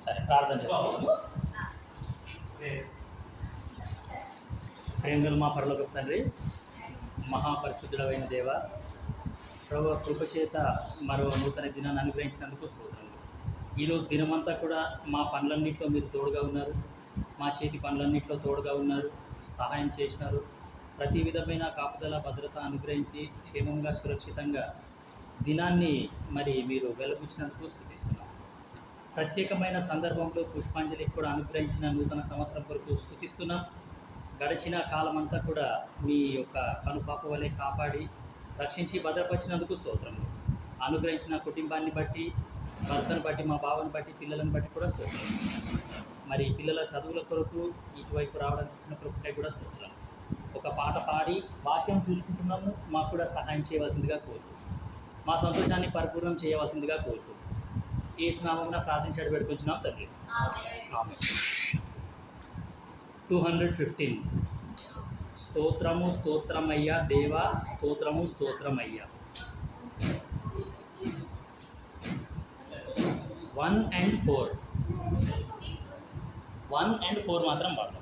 సరే ప్రార్థన చేస్తాము. ప్రేమగల మా పరలోకపు తండ్రి, మహాపరిశుద్ధుడైన దేవ, ప్రభు కృపచేత మరో నూతన దినాన్ని అనుగ్రహించినందుకు స్తోత్రములు. ఈరోజు దినమంతా కూడా మా పనులన్నింటిలో మీరు తోడుగా ఉన్నారు, మా చేతి పనులన్నింటిలో తోడుగా ఉన్నారు, సహాయం చేసినారు. ప్రతి విధమైన కాపుదల భద్రత అనుగ్రహించి క్షేమంగా సురక్షితంగా దినాన్ని మరి మీరు వెలుగుచ్చినందుకు స్తుతిస్తున్నాం. ప్రత్యేకమైన సందర్భంలో పుష్పాంజలి కూడా అనుగ్రహించిన నూతన సంవత్సరం కొరకు స్తుతిస్తున్నాం. గడిచిన కాలం అంతా కూడా మీ యొక్క కనుపాప వలె కాపాడి రక్షించి భద్రపరిచినందుకు స్తోత్రములు. అనుగ్రహించిన కుటుంబాన్ని బట్టి, భర్తను బట్టి, మా బావను బట్టి, పిల్లలను బట్టి కూడా స్తోత్రం. మరి పిల్లల చదువుల కొరకు ఇటువైపు రావడానికి ఇచ్చిన కృపకై కూడా స్తోత్రం. ఒక పాట పాడి వాక్యం చూసుకుంటున్నాము, మాకు కూడా సహాయం చేయవలసిందిగా కోరుతూ, మా సంతోషాన్ని పరిపూర్ణం చేయవలసిందిగా కోరుతూ యేసు నామమున ప్రార్థించి అడిపెట్టుకుంటున్నాం తండ్రి. ఆమేన్. 215 స్తోత్రము స్తోత్రమయ్యా దేవా, స్తోత్రము స్తోత్రమయ్యా. 1 and 4 మాత్రం పాడతాం.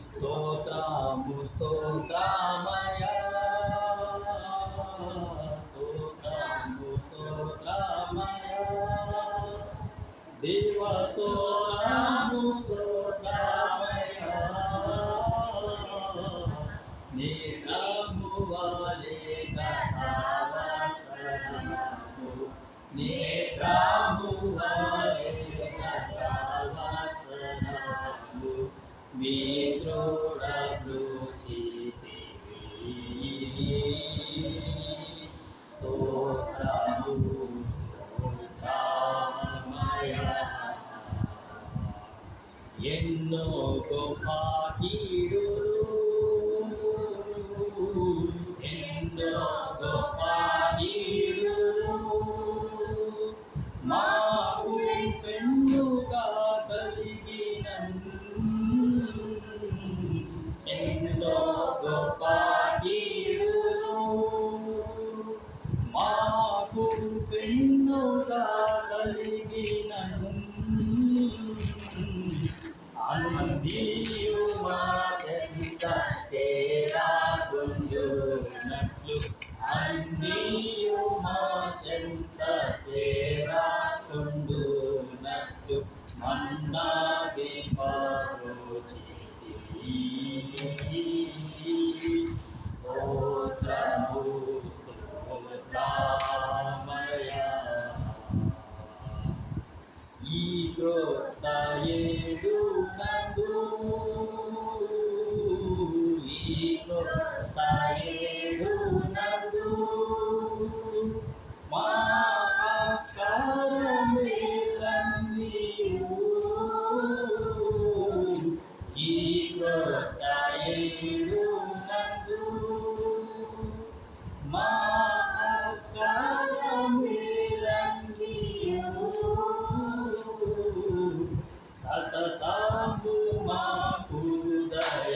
స్తోత్రము స్తోత్రమయ్యా, స్తోత్రము స్తోత్రమయ్యా దేవ, స్తోత్రము స్తోత్రమయ్యా. నీ ప్రభువలే కథావత్సరము, నీ ప్రభువలే కథావత్సరము, మీ స్తోత్రము స్తోత్రమయ్యా. ఎన్నో గొప్ప కీడులు, ఎన్నో గొప్ప కీడులు మాకు పెన్నుగా కలిగినను, ఎన్నో గొప్ప కీడులు మాకు పెన్నుగా కలిగినను, అన్నియు మా చెంత చేరాకుండునట్లు, అన్నియు మా చెంత చేరాకుండునట్లు మన్నాది పరోచితి. స్తోత్రము స్తోత్రమయ్యా. ఈ క్రొత్త యేడునందు, ఈ క్రొత్త యేడునందు మా ఆకారములన్నీయు, ఈ క్రొత్త యేడునందు మా ఆకారములన్నీయు సతతము మాకు దయతోడనిచుమ,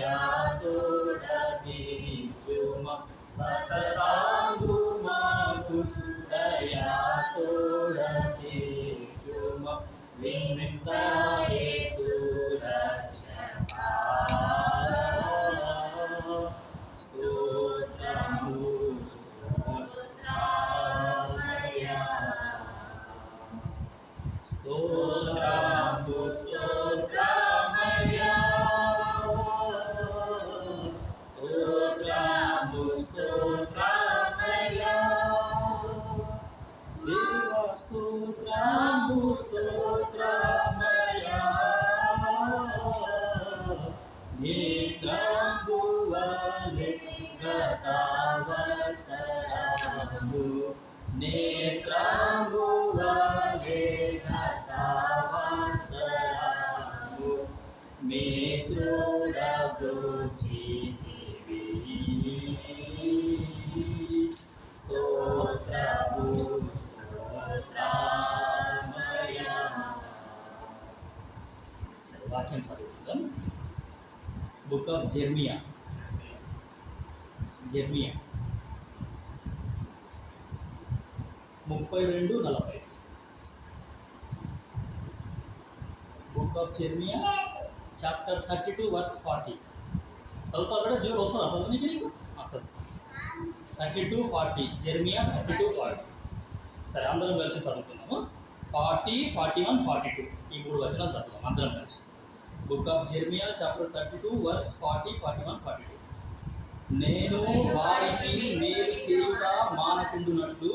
సతతము మాకు దయతోడనిచుమ, వినుత యేసు రక్షకా. స్తోత్రము స్తోత్రమయ్యా, స్తోత్రము స్తోత్రమయ్యా, స్తోత్రము స్తోత్రమయ్యా దేవ, స్తోత్రము స్తోత్రమయ్యా. నేత్రంబువలె గతవత్సరము, నేత్రంబువలే గతవత్సరము, మిత్రుడబ్రోచితివి. స్తోత్రము స్తోత్రమయ్యా. సరే, వాక్యం చదువుతుందాం. Book of Jeremiah 32:40. Book of Jeremiah chapter 32:40. చదువుతా కూడా జోడు వస్తుందా చదువునికి నీకు? అసలు 32:40, జెర్మియా 32:40. సరే, అందరం కలిసి చదువుతున్నాము. 40, 41, 42 ఈ 3 వచనాలు చదువుతాం అందరం కలిసి. Book of Jeremiah chapter 32:40, 41, 42. నేను వారికి మేలు చేయుట మానకుండునట్లు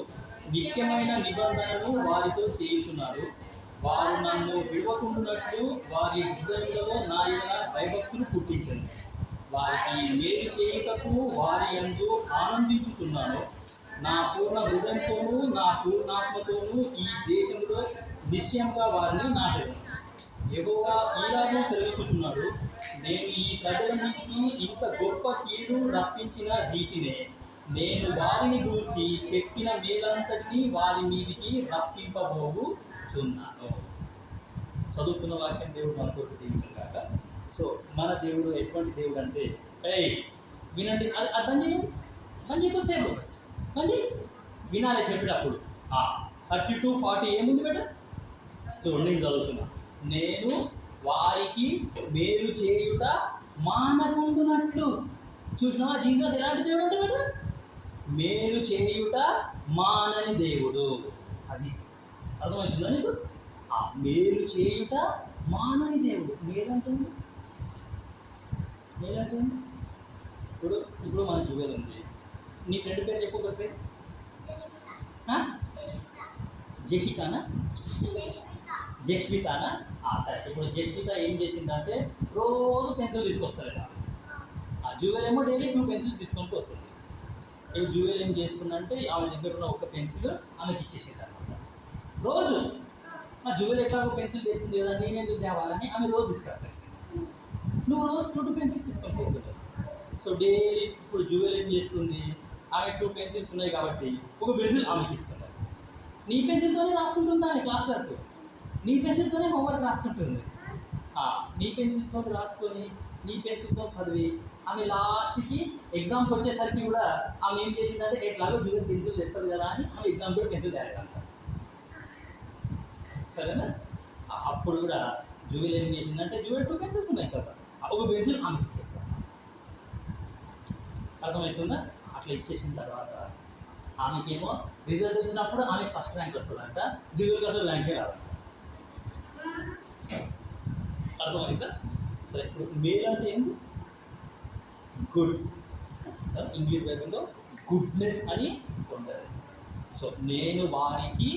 నిత్యమైన నిబంధనను వారితో చేయుచున్నారు. వారు నన్ను విడవకుండునట్లు వారి హృదయంలో నా యొక్క భయభక్తులు పుట్టించను. వారికి మేలు చేయుటకు వారి యందు ఆనందించుచున్నాను. నా పూర్ణ హృదయంతోనూ నా పూర్ణాత్మతోనూ ఈ దేశంలో నిశ్చయంగా వారిని నాటను. యెహోవా ఈలాగూ సెలవిస్తున్నాడు, నేను ఈ ప్రజలన్నిటికీ ఇంత గొప్ప కీడు రప్పించిన రీతినే నేను వారిని గూర్చి చెప్పిన మేలంతటినీ వారి మీదికి రప్పింపబోగుచున్నాను. చదువుకున్న వాక్యం దేవుడు మనకు దీవించను కాక. సో మన దేవుడు ఎటువంటి దేవుడు అంటే, వినండి, అది అర్థం చేయండి, పని చేయతో సేపు పని చేయి, వినాలి చెప్పేటప్పుడు. 32:40 ఏముంది బేట? నేను చదువుతున్నా. నేను వారికి మేలు చేయుట మానకుండునట్లు. చూసినావా జీసస్ ఎలాంటి దేవుడు అంటే బేట? మేలు చేయుట మానని దేవుడు. అది అర్థమవుతుందా నీకు? మేలు చేయుట మానని దేవుడు. మేలంటుంది ఇప్పుడు మన జువెల్ ఉంది. నీ ఫ్రెండ్ పేరు చెప్పు, ఒక పేరు. జెసికానా? జస్వితానా? సరే, ఇప్పుడు జస్విత ఏం చేసిందంటే రోజు పెన్సిల్ తీసుకొస్తారట. ఆ జువెల్ ఏమో డైలీ 2 పెన్సిల్స్ తీసుకొని పోతుంది. ఈ జువెల్ ఏం చేస్తుందంటే ఆమె దగ్గర ఉన్న ఒక పెన్సిల్ ఆమెకి ఇచ్చేసింది అనమాట. రోజు ఆ జువెల్ ఎట్లాగో పెన్సిల్ తెస్తుంది కదా, నేనెందుకు తేవాలని ఆమె రోజు తీసుకురావచ్చు. నువ్వు రోజు 2 పెన్సిల్స్ తీసుకొని పోతున్నావు. సో డైలీ ఇప్పుడు జువెల్ ఏం చేస్తుంది, ఆమె 2 పెన్సిల్స్ ఉన్నాయి కాబట్టి ఒక పెన్సిల్ ఆమెకి ఇస్తుంది. నీ పెన్సిల్తోనే రాసుకుంటుంది ఆమె క్లాస్ వర్క్, నీ పెన్సిల్తోనే హోంవర్క్ రాసుకుంటుంది. నీ పెన్సిల్తో రాసుకొని నీ పెన్సిల్తో చదివి ఆమె లాస్ట్కి ఎగ్జామ్కి వచ్చేసరికి కూడా ఆమె ఏం చేసిందంటే ఎట్లాగో జువెల్ పెన్సిల్ తెస్తుంది కదా అని ఆమె ఎగ్జామ్ కూడా పెన్సిల్ డైరెక్ట్ అంటారు. సరేనా? అప్పుడు కూడా జువెల్ ఏం చేసిందంటే జువెల్ 2 పెన్సిల్స్ ఉన్నాయి కదా, ఒక పెన్సిల్ ఆమెకి ఇచ్చేస్తాను. అర్థమవుతుందా? అట్లా ఇచ్చేసిన తర్వాత ఆమెకేమో రిజల్ట్ వచ్చినప్పుడు ఆమెకి ఫస్ట్ ర్యాంక్ వస్తుందంట, జువెల్కి అసలు ర్యాంకే రాదంట. అర్థమైందా? సరే, ఇప్పుడు మేల్ అంటే ఏంటి? గుడ్. ఇంగ్లీష్ బైబిల్లో గుడ్నెస్ అని ఉంటుంది. సో నేను వారికి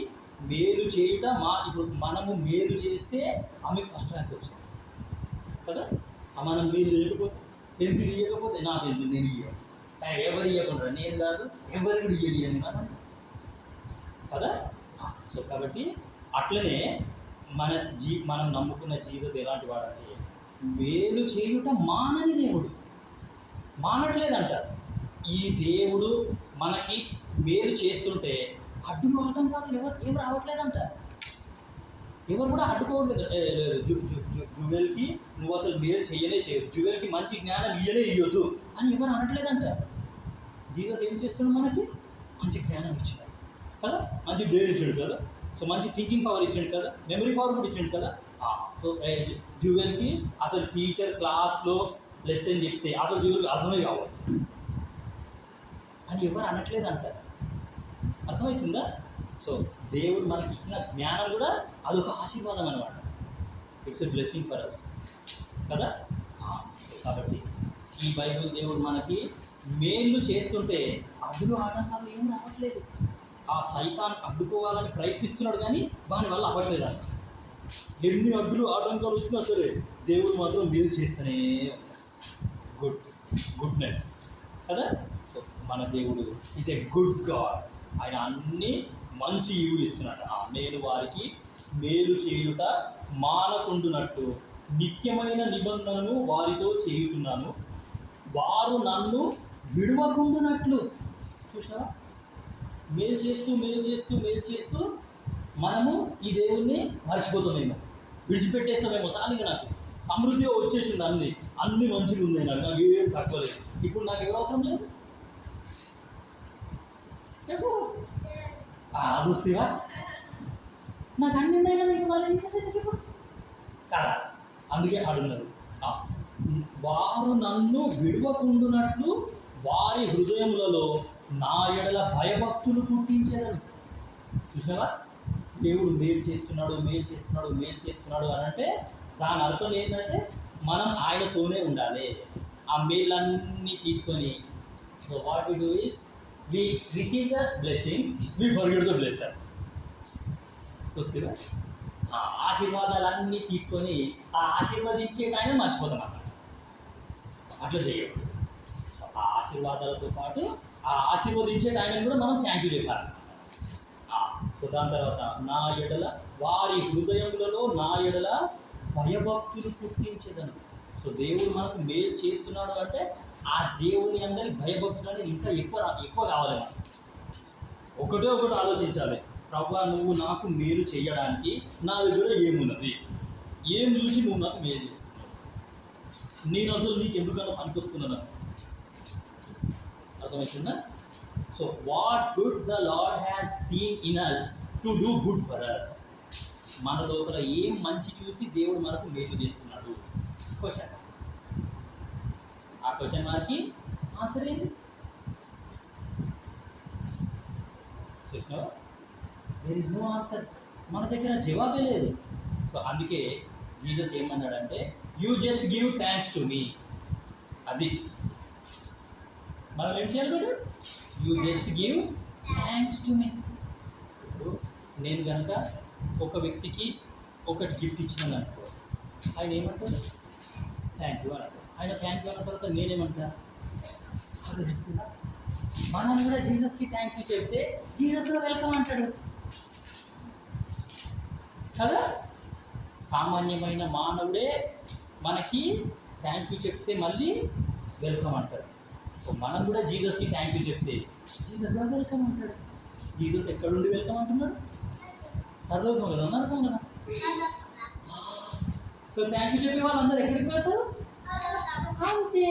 మేలు చేయుట ఇప్పుడు మనము మేలు చేస్తే ఆమెకు ఫస్ట్ ర్యాంక్ వచ్చింది కదా. మనం మేలు లేకపోతే, పెన్సిల్ ఇవ్వకపోతే నా పెన్సిల్ నేను ఇవ్వను, ఎవరు ఇవ్వకుండా నేను కాదు, ఎవరు కూడా ఇయ్యని అని అంట కదా. సో కాబట్టి అట్లనే మనం నమ్ముకున్న జీసస్ ఎలాంటి వాడంటే మేలు చేయుట మానని దేవుడు. మానట్లేదంట. ఈ దేవుడు మనకి మేలు చేస్తుంటే అడ్డులు ఆటంకాలు ఏం రావట్లేదంట. ఎవరు కూడా అడ్డుకోవట్లేదు. లేదు, జువెల్కి నువ్వు అసలు మేలు చేయదు, జువెల్కి మంచి జ్ఞానం ఇయ్యొద్దు అని ఎవరు అనట్లేదంట. జీసస్ ఏం చేస్తున్నాడు? మనకి మంచి జ్ఞానం ఇచ్చాడు కదా, మంచి బ్రెయిన్ ఇచ్చాడు కదా, సో మంచి థింకింగ్ పవర్ ఇచ్చాడు కదా, మెమరీ పవర్ కూడా ఇచ్చాడు కదా. సో జువెల్కి అసలు టీచర్ క్లాస్లో లెసన్ చెప్తే అసలు జువెల్కి అర్థమే కావచ్చు అని ఎవరు అనట్లేదంట. అర్థమవుతుందా? సో దేవుడు మనకి ఇచ్చిన జ్ఞానం కూడా అదొక ఆశీర్వాదం అనమాట. It's a blessing for us కదా. కాబట్టి ఈ బైబిల్ దేవుడు మనకి మేలు చేస్తుంటే అడ్డులు ఆటంకాలు ఏం రావట్లేదు. ఆ సైతాన్ అడ్డుకోవాలని ప్రయత్నిస్తున్నాడు కానీ దాని వల్ల అవ్వట్లేదు అంట. ఎన్ని అడ్డులు ఆటంకాలు వచ్చినా సరే దేవుడు మాత్రం మేలు చేస్తూనే గుడ్నెస్ కదా. సో మన దేవుడు ఈజ్ ఎ గుడ్ గాడ్. ఆయన అన్ని మంచి ఈవులు ఇస్తున్నాడు. నేను వారికి మేలు చేయుట మానకుండునట్టు నిత్యమైన నిబంధనను వారితో చేయుచున్నాను, వారు నన్ను విడువకుండునట్లు. చూసావా, మేలు చేస్తూ మేలు చేస్తూ మేలు చేస్తూ మనము ఈ దేవుణ్ణి మర్చిపోతామేమో, విడిచిపెట్టేస్తామేమో. సాలిగా నాకు సమృద్ధిగా వచ్చేసింది, అన్ని మంచిగా ఉన్నాయి, నాకు ఏం తక్కువ లేదు, ఇప్పుడు నాకు ఎవరు అవసరం లేదు చెప్పు. చూస్తేవా, నాకు అన్ని ఉన్నాయి కదా, ఇంకా మళ్ళీ తీసేసేది ఇప్పుడు కదా. అందుకే ఆడున్నారు, వారు నన్ను విడవకుండునట్లు వారి హృదయములలో నా ఎడల భయభక్తులు పుట్టించేదని. చూసావా, దేవుడు మేలు చేస్తున్నాడు మేలు చేస్తున్నాడు మేలు చేస్తున్నాడు అని అంటే దాని అర్థం ఏంటంటే మనం ఆయనతోనే ఉండాలి. ఆ మేలన్నీ తీసుకొని, so what we do is we receive the blessings, we forget the blesser. చూస్తేవా, ఆ ఆశీర్వాదాలన్నీ తీసుకొని ఆ ఆశీర్వదించే ఆయన మర్చిపోతాం అన్నమాట. అట్లా చేయకూడదు. ఆ ఆశీర్వాదాలతో పాటు ఆ ఆశీర్వదించే ఆయన కూడా మనం థ్యాంక్ యూ చెప్పాలి. సో దాని తర్వాత నా ఎడల వారి హృదయములలో నా ఎడల భయభక్తులు పుట్టించేదను. సో దేవుడు మనకు మేలు చేస్తున్నాడు అంటే ఆ దేవుని అందరి భయభక్తులు అనేది ఇంకా ఎక్కువ కావాలి. మనం ఒకటి ఆలోచించాలి, ప్రభువా నువ్వు నాకు మేలు చేయడానికి నా దగ్గర ఏమున్నది, ఏం చూసి నువ్వు నాకు మేలు చేస్తున్నావు, నేను అసలు నీకు ఎందుకన్నా పనికొస్తున్నాను. అర్థమవుతుందా? So what good the Lord has seen in us to do good for us. మన లోపల ఏం మంచి చూసి దేవుడు మనకు మేలు చేస్తున్నాడు. క్వశ్చన్, ఆ క్వశ్చన్ మార్కి ఆన్సర్ ఏంటి? చూసినావా, దేర్ ఇస్ నో ఆన్సర్, మన దగ్గర జవాబే లేదు. సో అందుకే జీసస్ ఏమన్నాడంటే you just give thanks to me. అది మనం ఏం చేయాలి madam? You just give thanks to me. ఇప్పుడు నేను కనుక ఒక వ్యక్తికి ఒకటి గిఫ్ట్ ఇచ్చినాను అనుకో, ఆయన ఏమంటాడు? థ్యాంక్ యూ అని అంటాడు. ఆయన థ్యాంక్ యూ అన్న తర్వాత నేనేమంటా? ఆలోచిస్తున్నా. మనం కూడా జీసస్కి థ్యాంక్ యూ చెప్తే జీసస్ కూడా వెల్కమ్ అంటాడు కదా. సామాన్యమైన మానవుడే మనకి థ్యాంక్ యూ చెప్తే మళ్ళీ వెల్కమ్ అంటాడు. మనం కూడా జీసస్కి థ్యాంక్ యూ చెప్తే జీసస్ కూడా వెల్కమ్ అంటాడు. జీసస్ ఎక్కడుండి వెల్కమ్ అంటున్నాడు? పరలోకం కదా, నరకం కదా. సో థ్యాంక్ యూ చెప్పే వాళ్ళందరూ ఎక్కడికి వెళ్తారు? అంతే.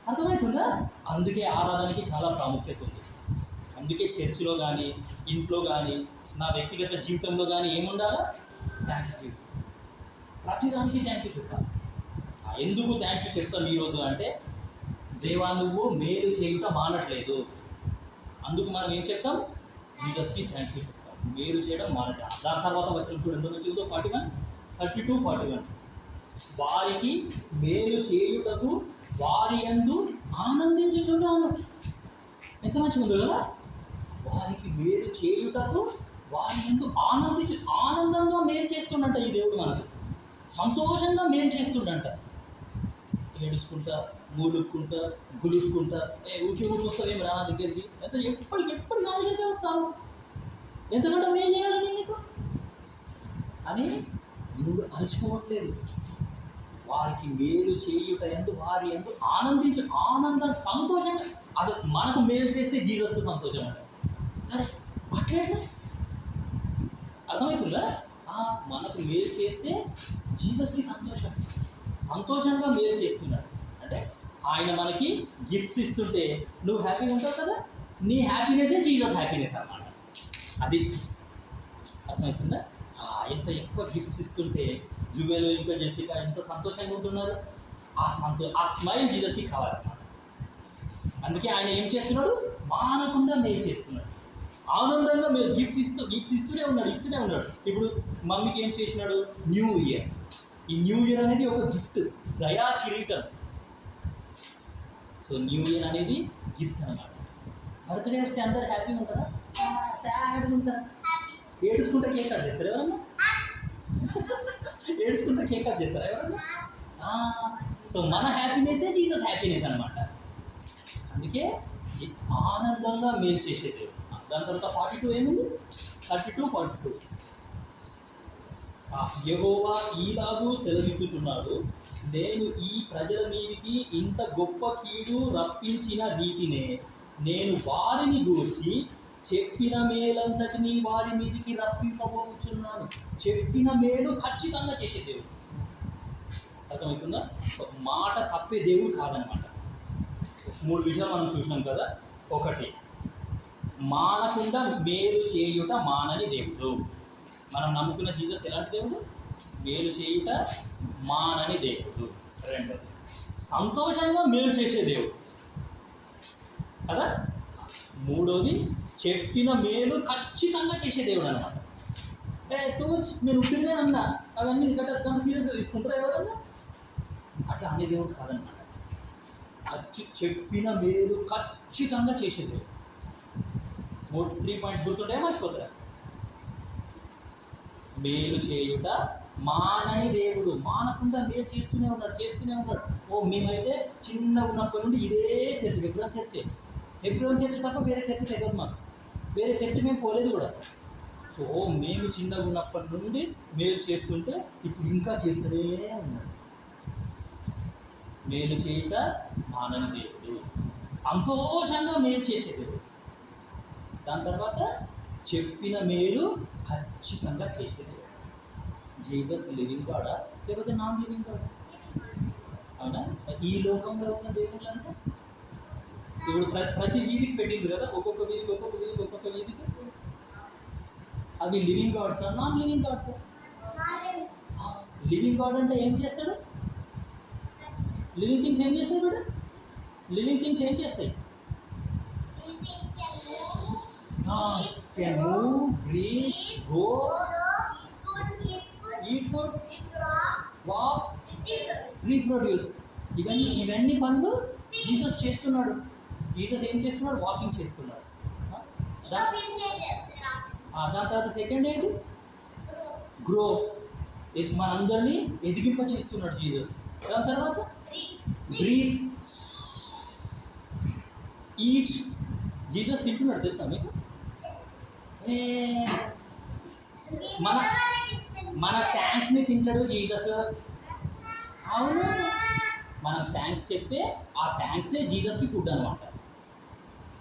అర్థమవుతుందా? అందుకే ఆరాధనకి చాలా ప్రాముఖ్యత ఉంది. అందుకే చర్చిలో కానీ ఇంట్లో కానీ నా వ్యక్తిగత జీవితంలో కానీ ఏముండాలా? Thanks give. ప్రతిదానికి థ్యాంక్ యూ చెప్పాలి. ఎందుకు థ్యాంక్ యూ చెప్తాను ఈరోజు అంటే, దేవా నువ్వు మేలు చేయుట మానట్లేదు, అందుకు మనం ఏం చెప్తాం? జీసస్కి థ్యాంక్ యూ చెప్తాం, మేలు చేయడం మానట. దాని తర్వాత వచ్చిన చూడండి, 41, 32, 41. వారికి మేలు చేయుటకు వారి యందు ఆనందించుచున్నాను. ఎంత మంచిగా ఉంది కదా. వారికి మేలు చేయుటకు వారి యందు ఆనందంగా మేలు చేస్తుండంట ఈ దేవుడు మనకు. సంతోషంగా మేలు చేస్తుండంట. ఏడుచుకుంటా, మూలుక్కుంటా, గులుక్కుంటా, ఊరికి వస్తావేమి రా నా దగ్గరికి, ఎంత ఎప్పటికెప్పుడు నా దగ్గరికి వస్తావు, ఎంతకంటే మేలు చేయాలి నేను నీకు అని దేవుడు అలసిపోవట్లేదు. వారికి మేలు చేయుట యందు వారి యందు ఆనందం సంతోషంగా. అసలు మనకు మేలు చేస్తే జీసస్కు సంతోషం అంట. అరే అట్లా అర్థమవుతుందా? మనకు మేలు చేస్తే జీసస్కి సంతోషంగా మేలు చేస్తున్నాడు అంటే ఆయన మనకి గిఫ్ట్స్ ఇస్తుంటే నువ్వు హ్యాపీగా ఉంటావు కదా. నీ హ్యాపీనెస్సే జీసస్ హ్యాపీనెస్ అన్నమాట. అది అర్థమవుతుందా? ఎంత ఎక్కువ గిఫ్ట్స్ ఇస్తుంటే జుబేలు ఇంకా జెసికా ఎంత సంతోషంగా ఉంటున్నారు. ఆ స్మైల్ జీసస్కి కావాలన్నమాట. అందుకే ఆయన ఏం చేస్తున్నాడు? మానకుండా మేలు చేస్తున్నాడు, ఆనందంగా మేలు గిఫ్ట్స్ ఇస్తూనే ఉన్నాడు. ఇప్పుడు మమ్మీకి ఏం చేసినాడు? New year. ఈ న్యూ ఇయర్ అనేది ఒక గిఫ్ట్, దయా కిరీటం. సో న్యూ ఇయర్ అనేది గిఫ్ట్ అన్నమాట. బర్త్డే వస్తే అందరు హ్యాపీగా ఉంటారా? సాడ్గా ఉంటారా? ఏడుచుకుంటే కేక్ కట్ చేస్తారు ఎవరన్నా? ఏడుచుకుంటే కేక్ కట్ చేస్తారా ఎవరన్నా? సో మన హ్యాపీనెస్సే జీసస్ హ్యాపీనెస్ అనమాట. అందుకే ఆనందంగా మేలు చేసేది. దాని తర్వాత 42 ఏముంది? 32, 42. యెహోవా ఈలాగు సెలవిచ్చుచున్నాడు, నేను ఈ ప్రజల మీదికి ఇంత గొప్ప కీడు రప్పించిన రీతినే నేను వారిని గూర్చి చెప్పిన మేలంతటిని వారి మీదికి రప్పింపబోచున్నాను. చెప్పిన మేలు ఖచ్చితంగా చేసే దేవుడు. అర్థమవుతుందా? మాట తప్పే దేవుడు కాదనమాట. 3 విషయాలు మనం చూసినాం కదా. ఒకటి, మానకుండా మేలు చేయుట మానని దేవుడు. మనం నమ్ముకున్న జీసస్ ఎలాంటి దేవుడు? మేలు చేయుట మానని దేవుడు. రెండోది, సంతోషంగా మేలు చేసే దేవుడు కదా. మూడోది, చెప్పిన మేలు ఖచ్చితంగా చేసే దేవుడు అనమాట. నేను ఉట్టినే అన్నా, అవన్నీ గంట సీరియస్గా తీసుకుంటారా ఎవరన్నా? అట్లా అనే దేవుడు కాదనమాట. చెప్పిన మేలు ఖచ్చితంగా చేసే దేవుడు. 3 పాయింట్స్ గుర్తుంటే మర్చిపోతారా? మేలు చేయుట మానని దేవుడు. మానకుండా మేలు చేస్తూనే ఉన్నాడు. మేమైతే చిన్నగా ఉన్నప్పటి నుండి ఇదే చర్చ్, హెబ్రోన్ చర్చ్ తప్ప వేరే చర్చ తెలియదు మాకు. వేరే చర్చ మేము పోలేదు కూడా. సో మేము చిన్నగా ఉన్నప్పటి నుండి మేలు చేస్తుంటే ఇప్పుడు ఇంకా చేస్తూనే ఉన్నాడు. మేలు చేయుట మానని దేవుడు, సంతోషంగా మేలు చేసే దేవుడు. దాని తర్వాత చెప్పిన మేలు ఖచ్చితంగా చేసే దేవుడు. జీసస్ లివింగ్ గాడా లేకపోతే నాన్ లివింగ్ గాడా? అవునా? ఈ లోకంలో ఉన్న దేవుళ్ళంతా ఇప్పుడు ప్రతి వీధికి పెట్టింది కదా, ఒక్కొక్క వీధికి. అవి లివింగ్ గాడ్సా నాన్ లివింగ్ గాడ్సా? లివింగ్ గాడ్ అంటే ఏం చేస్తాడు? లివింగ్ థింగ్స్ ఏం చేస్తాయి ఇప్పుడు? లివింగ్ థింగ్స్ ఏం చేస్తాయి? Can move, breathe, go, eat food, walk, reproduce. ఇవన్నీ పనులు జీసస్ చేస్తున్నాడు. జీసస్ ఏం చేస్తున్నాడు? వాకింగ్ చేస్తున్నాడు. దాని తర్వాత సెకండ్ ఏంటి? గ్రో. మనందరినీ ఎదిగింప చేస్తున్నాడు జీసస్. దాని తర్వాత బ్రీత్, ఈట్. జీసస్ తింటున్నాడు తెలుసా మీకు? మన థ్యాంక్స్ని తింటాడు జీసస్. అవును, మనం థ్యాంక్స్ చెప్తే ఆ థ్యాంక్సే జీసస్కి ఫుడ్ అనమాట.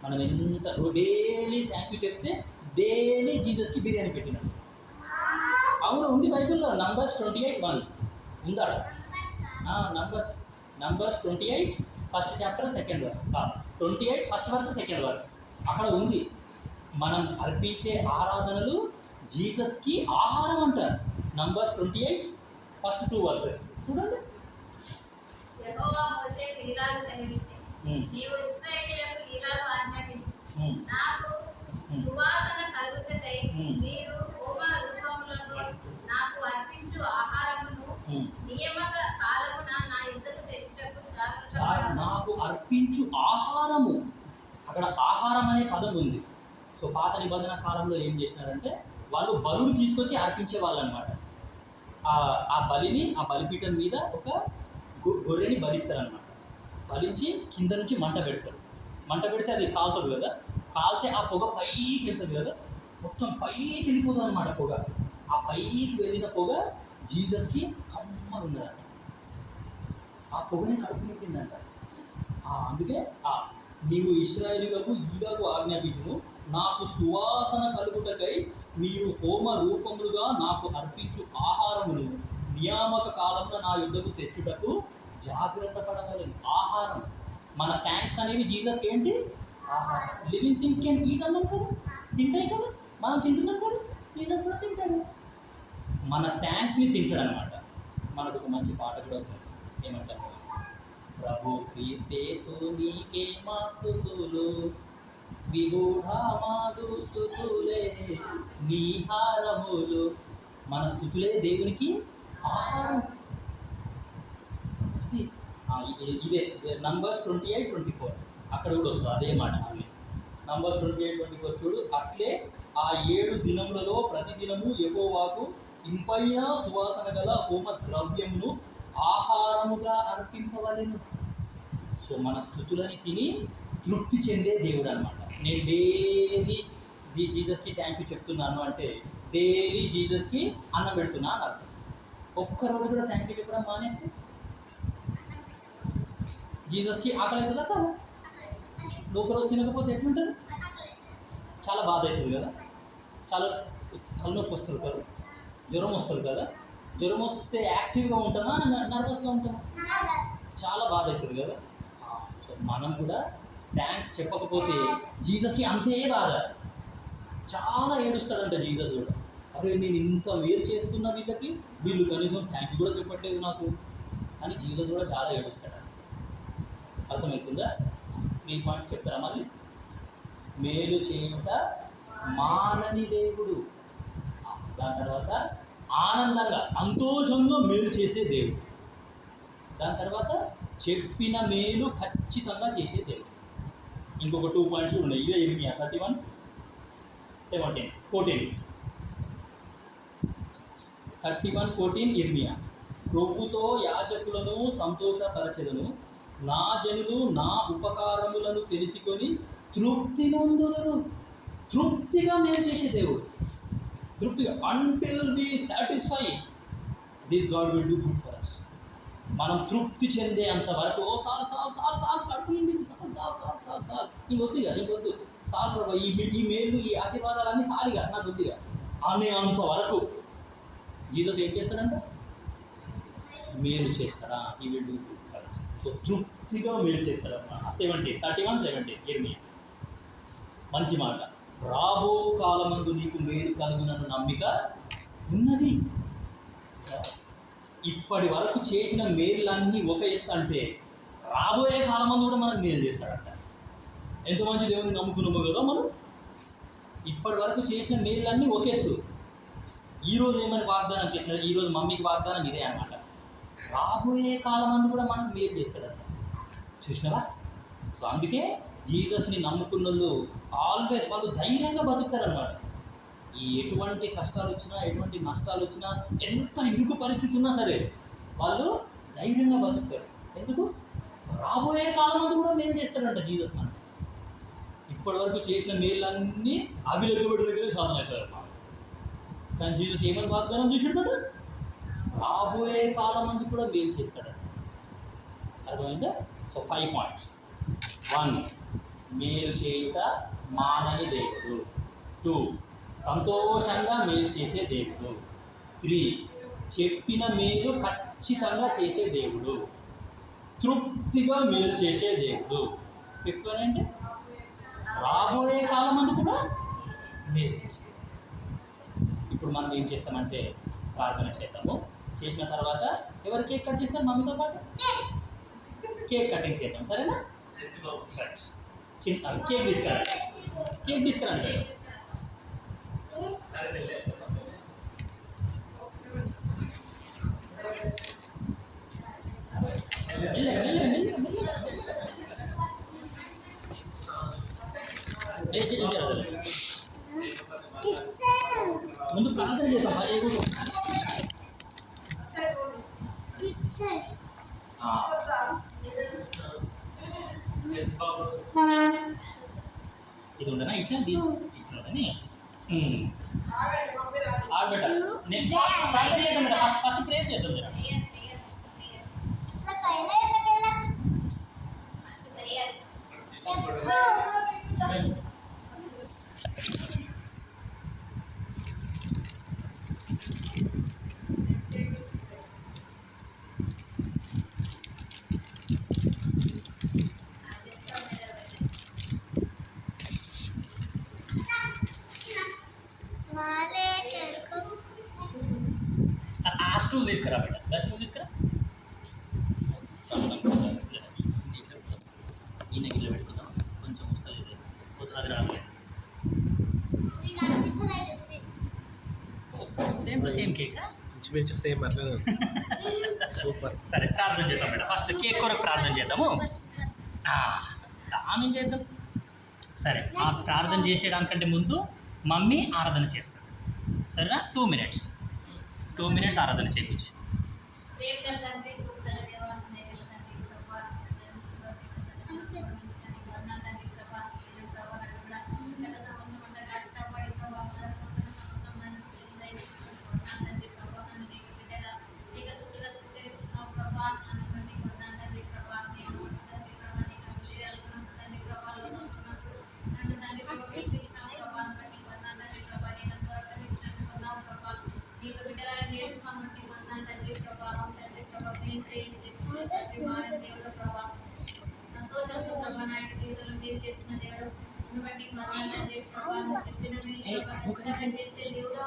మనం ఎంత డైలీ థ్యాంక్ యూ చెప్తే డైలీ జీసస్కి బిర్యానీ పెట్టినాడు. అవును, ఉంది బైబిల్లో. నంబర్స్ 28:1 ఉందా? Numbers 28 first chapter second verse. 28 first verse second verse అక్కడ ఉంది. మనం అర్పించే ఆరాధనలు జీసస్కి ఆహారం అంటారు. నంబర్స్ 28 ఫస్ట్ 2 వర్సెస్ చూడండి. యెహోవా మోషేకు ఇలాగ సెలవిచ్చెను, నీవు ఇశ్రాయేలీయులకు ఇలాగ ఆజ్ఞాపించు, నాకు సువాసన కలుగుటకై మీరు హోమ రూపములతో నాకు అర్పించు ఆహారమును నియామక కాలమున నా యుద్ధకు తెచ్చుటకు జాగ్రత్త. నాకు అర్పించు ఆహారము, అక్కడ ఆహారం అనే పదం ఉంది. సో పాత నిబంధన కాలంలో ఏం చేసినారంటే వాళ్ళు బలులు తీసుకొచ్చి అర్పించే వాళ్ళు అనమాట. ఆ బలిపీఠం మీద ఒక గొర్రెని బలిస్తారనమాట. బలించి కింద నుంచి మంట పెడితే అది కాలుతుంది కదా. కాలితే ఆ పొగ పైకి వెళ్తుంది కదా, మొత్తం పైకి వెళ్ళిపోతుంది అనమాట పొగ. ఆ పైకి వెళ్ళిన పొగ జీసస్కి కమ్మగా ఉన్నదంట. ఆ పొగని కడుపు నింపిందంట. అందుకే నీవు ఇశ్రాయేలీయులకు ఈలాగు ఆజ్ఞాపించును, నాకు సువాసన కలుగుటకై మీరు హోమ రూపములుగా నాకు అర్పించు ఆహారమును నియామక కాలంలో నా యుద్ధకు తెచ్చుటకు జాగ్రత్త పడగలను. ఆహారం, మన థ్యాంక్స్ అనేవి జీసస్కి ఏంటి? ఆహారం. లివింగ్ థింగ్స్ కెన్ ఈట్ అన్నాం కదా, తింటాయి కదా, మనం తింటున్నాం కదా, జీసస్ కూడా తింటాడు. మన థ్యాంక్స్ని తింటాడు అనమాట. మనకు ఒక మంచి పాట కూడా ఉంది. ఏమంటారు? ప్రభు క్రీస్తేసు నీకే మా స్తుతులు, విబూఢా మా దుస్తుతులే నీ హారములు. మన స్థుతులే దేవునికి ఆహారం. ఇదే నంబర్స్ 28-24 అక్కడ కూడా వస్తుంది అదే మాట. మళ్ళీ నంబర్స్ 28-24 చూడు. అట్లే ఆ 7 దినములలో ప్రతిదినము యెహోవాకు ఇంపైన సువాసన గల హోమ ద్రవ్యమును ఆహారముగా అర్పింపవలెను. సో మన స్థుతులని తిని తృప్తి చెందే దేవుడు అనమాట. నేను డైలీ జీసస్కి థ్యాంక్ యూ చెప్తున్నాను అంటే డైలీ జీసస్కి అన్నం పెడుతున్నా అని అర్థం. ఒక్కరోజు కూడా థ్యాంక్ యూ చెప్పడం మానేస్తే జీసస్కి ఆకలి అవుతుందా కాదు? నువ్వు ఒకరోజు తినకపోతే ఎట్లుంటుంది? చాలా బాధ అవుతుంది కదా, చాలా తలనొప్పి వస్తుంది కదా, జ్వరం వస్తుంది కదా. జ్వరం వస్తే యాక్టివ్గా ఉంటామా, నర్వస్గా ఉంటామా? చాలా బాధ అవుతుంది కదా. సో మనం కూడా థ్యాంక్స్ చెప్పకపోతే జీసస్కి అంతే బాధ, చాలా ఏడుస్తాడంట జీసస్ కూడా. అరే నేను ఇంత మేలు చేస్తున్నా వీళ్ళకి, వీళ్ళు కనీసం థ్యాంక్ యూ కూడా చెప్పట్లేదు నాకు అని జీసస్ కూడా చాలా ఏడుస్తాడు. అర్థమవుతుందా? 3 పాయింట్స్ చెప్తారా మళ్ళీ? మేలు చేయుట మానని దేవుడు, దాని తర్వాత ఆనందంగా సంతోషంగా మేలు చేసే దేవుడు, దాని తర్వాత చెప్పిన మేలు ఖచ్చితంగా చేసే దేవుడు. ఇంకొక 2 పాయింట్స్ ఉన్నాయి. ఇవే ఇర్మియా 31, 17, 14. 31:14 ఇర్మియా. ప్రభుతో యాజకులను సంతోషపరచెదను, నా జనులు నా ఉపకారములను తెలుసుకొని తృప్తి నొందుదురు. తృప్తిగా మేలు చేసే దేవుడు, తృప్తిగా. Until we satisfy this God will do good for us. మనం తృప్తి చెందే అంతవరకు ఓ సాల్ కడుపు నిండింది, సాల్ ఇంకొద్దిగా ఇంకొద్దు, సాల్ ప్రభా ఈ మేలు ఈ ఆశీర్వాదాలన్నీ సాలిగా నాకు కొద్దిగా అనే అంతవరకు జీసస్ ఏం చేస్తాడంట? మేలు చేస్తాడా? ఈ will do good for us. So తృప్తిగా మేలు చేస్తాడన్నమాట. 31:17 ఇర్మియా. మంచి మాట. రాబో కాలమందు నీకు మేలు కలుగునన్న నమ్మిక ఉన్నది. ఇప్పటి వరకు చేసిన మేళ్ళన్నీ ఒక ఎత్తు అంటే రాబోయే కాలమందు కూడా మనకు మేలు చేస్తాడంట. ఎంత మంచి దేవుని నమ్ముకున్నామో కదా మనం. ఇప్పటి వరకు చేసిన మేళ్ళన్నీ ఒక ఎత్తు. ఈరోజు ఏమని వాగ్దానం చేసినారు? ఈరోజు మమ్మీకి వాగ్దానం ఇదే అన్నమాట. రాబోయే కాలమందు కూడా మనకు మేలు చేస్తాడంట. చూసినారా? సో అందుకే జీసస్ని నమ్ముకున్న వాళ్ళు ఆల్వేస్ వాళ్ళు ధైర్యంగా బతుకుతారన్నమాట. ఈ ఎటువంటి కష్టాలు వచ్చినా, ఎటువంటి నష్టాలు వచ్చినా, ఎంత ఇరుకు పరిస్థితి ఉన్నా సరే వాళ్ళు ధైర్యంగా బతుకుతారు. ఎందుకు? రాబోయే కాలం కూడా మేలు చేస్తాడంట జీసస్ మనకి. ఇప్పటివరకు చేసిన మేళ్ళన్నీ అవి లెక్కబడి దగ్గరే సాధన అవుతారు అన్నమాట. కానీ జీసస్ ఏమని వాగ్దానం చేసాడు? రాబోయే కాలం కూడా మేలు చేస్తాడంట. అర్థమైందా? So 5 points. 1, మేలు చేయుట మానని దేవుడు. 2, సంతోషంగా మేలు చేసే దేవుడు. 3, చెప్పిన మేలు ఖచ్చితంగా చేసే దేవుడు. తృప్తిగా మేలు చేసే దేవుడు. 5th అంటే రాబోయే కాలం కూడా మేలు చేసే. ఇప్పుడు మనం ఏం చేస్తామంటే ప్రార్థన చేద్దాము. చేసిన తర్వాత ఎవరు కేక్ కట్ చేస్తారు? మమ్మీతో పాటు కేక్ కటింగ్ చేద్దాం, సరేనా? కేక్ తీసుకురండి. ముందు ప్రార్థన చేద్దాం. ఇది ఉండనా? ఇట్లా ఇట్లా ఉండని ఆగబెట్ట. నేను ప్రార్థన చేద్దాం. ఫస్ట్ ప్రేయర్ చేద్దాం. జర స్టూల్ తీసుకురా బేట. స్టూల్ తీసుకురా. ఈయన గిన్నె పెట్టుకుందాం. కొంచెం వస్తలేదు, అది రాలేదు. సేమ్ కేక్ ఇంచుమించు సేమ్ అట్లనే సూపర్. సరే ప్రార్థన చేద్దాం మేడం. ఫస్ట్ కేక్ కొరకు ప్రార్థన చేద్దాము. ఆమె చేద్దాం. సరే, ఆ ప్రార్థన చేసేదానికంటే ముందు మమ్మీ ఆరాధన చేస్తాడు, సరేనా? 2 మినిట్స్ ఆరాధన చేయించి. మీరు చేసే తండ్రి మారని దేవుడు ప్రభా సంతోషంతో ప్రభా నాయన జీవితంలో మీరు చేస్తున్న దేవుడు అందుబట్టి వందనాలు తండ్రి ప్రభా నువ్వు చెప్పిన మీరు ప్రభా ఖచ్చితంగా చేసే దేవుడు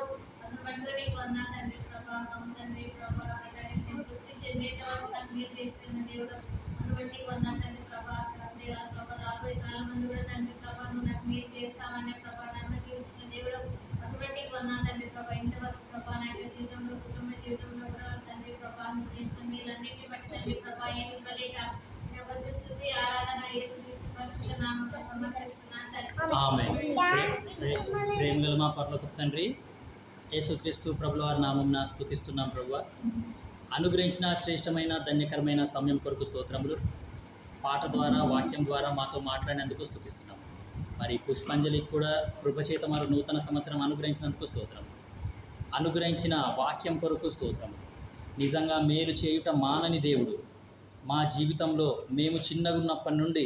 అందుబట్టి నీకు వందనాలు తండ్రి ప్రభా అవును తండ్రి ప్రభా అలాగే నేను తృప్తి చెందేట వరకు నాకు మీరు చేస్తున్న దేవుడు అందుబట్టి వందనాలు తండ్రి ప్రభా అంతేకాదు ప్రభా రాబోయే కాలం ముందు కూడా తండ్రి ప్రభా నువ్వు నాకు మీరు చేస్తామనే ప్రభా నమ్మకి ఇచ్చిన దేవుడు అందుబట్టి వందనాలు తండ్రి ప్రభా ఇంతవరకు ప్రభా నా యొక్క జీవితంలో కుటుంబ జీవితంలో కూడా తండ్రి ప్రభా నువ్వు చేసిన మీరన్నింటిని బట్టి తండ్రి ప్రభా ఏమి ఇవ్వలేక స్తుతి ఆరాధన యేసుక్రీస్తు పరిశుద్ధ నామములో సమర్పిస్తున్నాను తండ్రి ఆమేన్. ప్రేమగల మా పరలోకపు తండ్రి యేసుక్రీస్తు ప్రభుల వారి నామమున స్తుతిస్తున్నాం ప్రభువా. అనుగ్రహించిన శ్రేష్టమైన ధన్యకరమైన సమయం కొరకు స్తోత్రములు. పాట ద్వారా వాక్యం ద్వారా మాతో మాట్లాడినందుకు స్తుతిస్తున్నాం. మరి పుష్పాంజలికి కూడా కృపచేత మరి నూతన సంవత్సరం అనుగ్రహించినందుకు స్తోత్రం. అనుగ్రహించిన వాక్యం కొరకు స్తోత్రం. నిజంగా మేలు చేయుట మానని దేవుడు. మా జీవితంలో మేము చిన్నగా ఉన్నప్పటి నుండి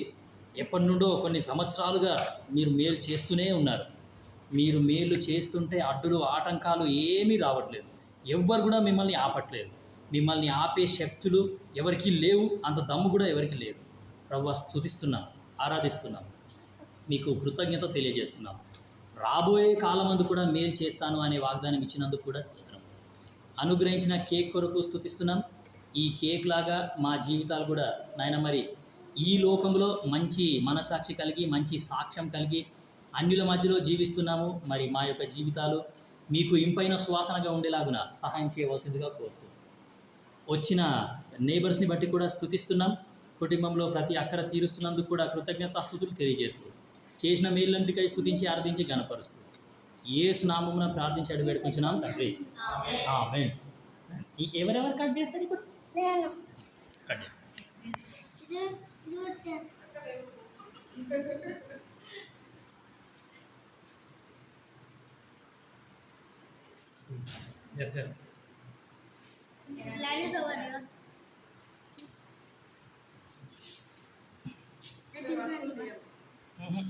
ఎప్పటి నుండో కొన్ని సంవత్సరాలుగా మీరు మేలు చేస్తూనే ఉన్నారు. మీరు మేలు చేస్తుంటే అడ్డులు ఆటంకాలు ఏమీ రావట్లేదు. ఎవ్వరు కూడా మిమ్మల్ని ఆపట్లేదు. మిమ్మల్ని ఆపే శక్తులు ఎవరికి లేవు, అంత దమ్ము కూడా ఎవరికి లేదు. ప్రభువా స్తుతిస్తున్నాం, ఆరాధిస్తున్నాం, మీకు కృతజ్ఞత తెలియజేస్తున్నాం. రాబోయే కాలమందు కూడా మేలు చేస్తాను అనే వాగ్దానం ఇచ్చినందుకు కూడా స్తోత్రం. అనుగ్రహించిన కేక్ కొరకు స్తుతిస్తున్నాం. ఈ కేక్ లాగా మా జీవితాలు కూడా నాయన మరి ఈ లోకంలో మంచి మనసాక్షి కలిగి మంచి సాక్ష్యం కలిగి అన్యుల మధ్యలో జీవిస్తున్నాము. మరి మా యొక్క జీవితాలు మీకు ఇంపైన సువాసనగా ఉండేలాగున సహాయం చేయవలసిందిగా కోరుతూ వచ్చిన నేబర్స్ని బట్టి కూడా స్తుతిస్తున్నాం. కుటుంబంలో ప్రతి అక్కర తీరుస్తున్నందుకు కూడా కృతజ్ఞతాస్తుతులు తెలియజేస్తూ చేసిన మేలులంటికై స్తుతించి ఆరాధించి గణపరుస్తూ యేసు నామమున ప్రార్థించి అడుగుపెట్టుకుంటున్నాం తండ్రి. ఆమేన్. ఎవరెవరు కట్ చేస్తారు ఇప్పుడు? కట్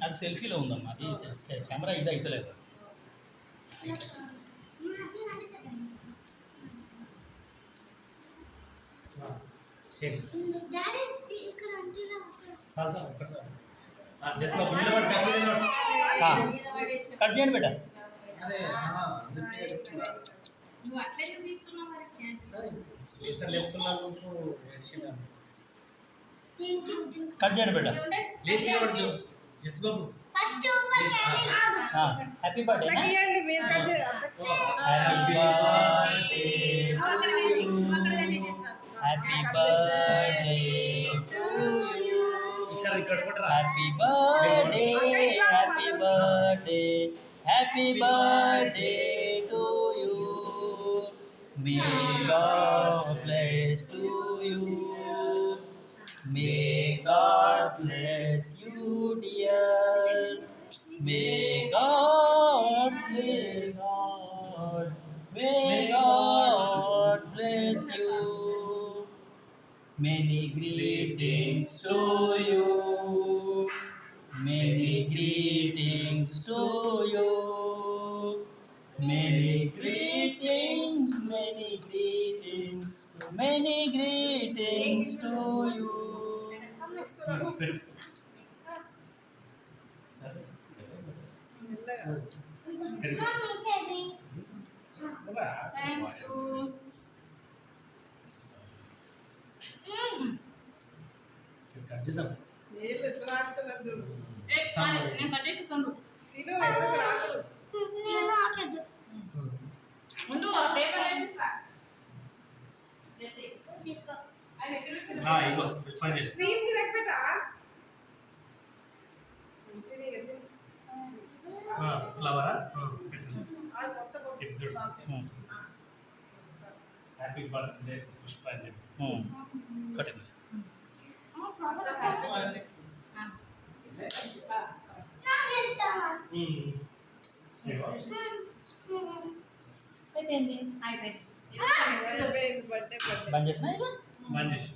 అది సెల్ఫీలో ఉందమ్మా, అది కెమెరా ఇది అవుతలేదు. కట్ చేయండి బేట. నువ్వు అట్లే తీస్తున్నావు మరి కట్ చేయండి బేట. Happy birthday. Happy birthday. Happy birthday. Happy birthday. Happy birthday. Happy birthday to you. May God bless to you. May God bless you dear. May God bless God. May God bless you. Many greetings to you. Many greetings to you. Many greetings, many greetings, many greetings to you. Thank you. నేను cut చేసేసాను ముందు paper వేసేసా తీసుకో ఇగో పుష్పాంజలి ఫ్లవరా episode happy birthday పుష్పాంజలి కట్టండి. అయిపోయింది బంద్ చేసినా బంద్ చేసి